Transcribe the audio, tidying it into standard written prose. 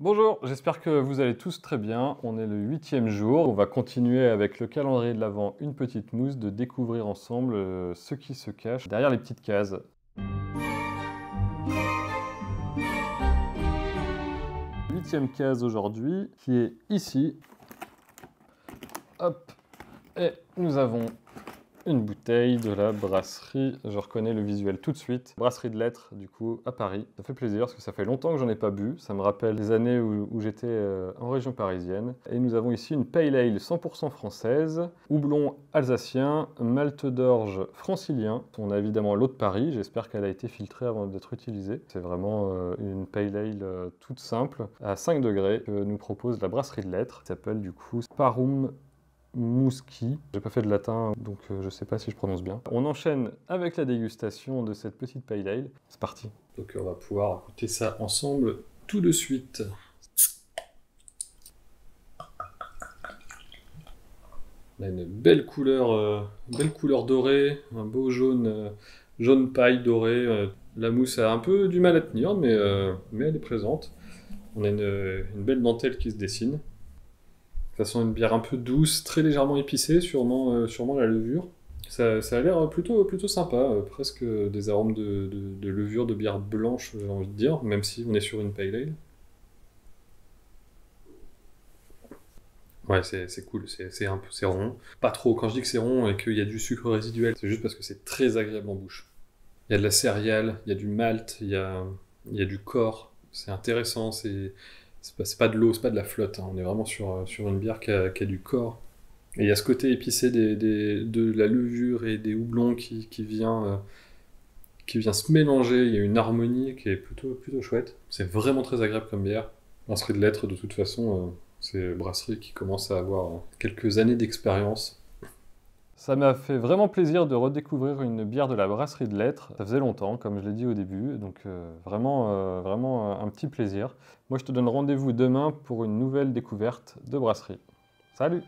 Bonjour, j'espère que vous allez tous très bien. On est le 8e jour. On va continuer avec le calendrier de l'Avent, une petite mousse, de découvrir ensemble ce qui se cache derrière les petites cases. 8e case aujourd'hui, qui est ici. Hop, et nous avons une bouteille de la brasserie, je reconnais le visuel tout de suite. Brasserie de Lettres, du coup, à Paris. Ça fait plaisir parce que ça fait longtemps que j'en ai pas bu. Ça me rappelle les années où j'étais en région parisienne. Et nous avons ici une Pale Ale 100% française, houblon alsacien, malte d'orge francilien. On a évidemment l'eau de Paris, j'espère qu'elle a été filtrée avant d'être utilisée. C'est vraiment une Pale Ale toute simple, à 5 degrés, que nous propose la Brasserie de Lettres. Ça s'appelle du coup Sparum Mouski. J'ai pas fait de latin, donc je sais pas si je prononce bien. On enchaîne avec la dégustation de cette petite Pale Ale. C'est parti. Donc on va pouvoir goûter ça ensemble tout de suite. On a une belle couleur dorée, un beau jaune, jaune paille doré. La mousse a un peu du mal à tenir, mais elle est présente. On a une belle dentelle qui se dessine. Ça sent une bière un peu douce, très légèrement épicée, sûrement la levure. Ça a l'air plutôt sympa, presque des arômes de levure, de bière blanche, j'ai envie de dire, même si on est sur une pale ale. Ouais, c'est cool, c'est rond. Pas trop, quand je dis que c'est rond et qu'il y a du sucre résiduel, c'est juste parce que c'est très agréable en bouche. Il y a de la céréale, il y a du malt, il y a du corps, c'est intéressant, c'est pas de l'eau, c'est pas de la flotte, hein. On est vraiment sur une bière qui a du corps. Et il y a ce côté épicé de la levure et des houblons qui vient se mélanger. Il y a une harmonie qui est plutôt chouette. C'est vraiment très agréable comme bière. Brasserie de Lettres, de toute façon, c'est une brasserie qui commence à avoir quelques années d'expérience. Ça m'a fait vraiment plaisir de redécouvrir une bière de la Brasserie de Lettres. Ça faisait longtemps, comme je l'ai dit au début, donc vraiment un petit plaisir. Moi, je te donne rendez-vous demain pour une nouvelle découverte de brasserie. Salut!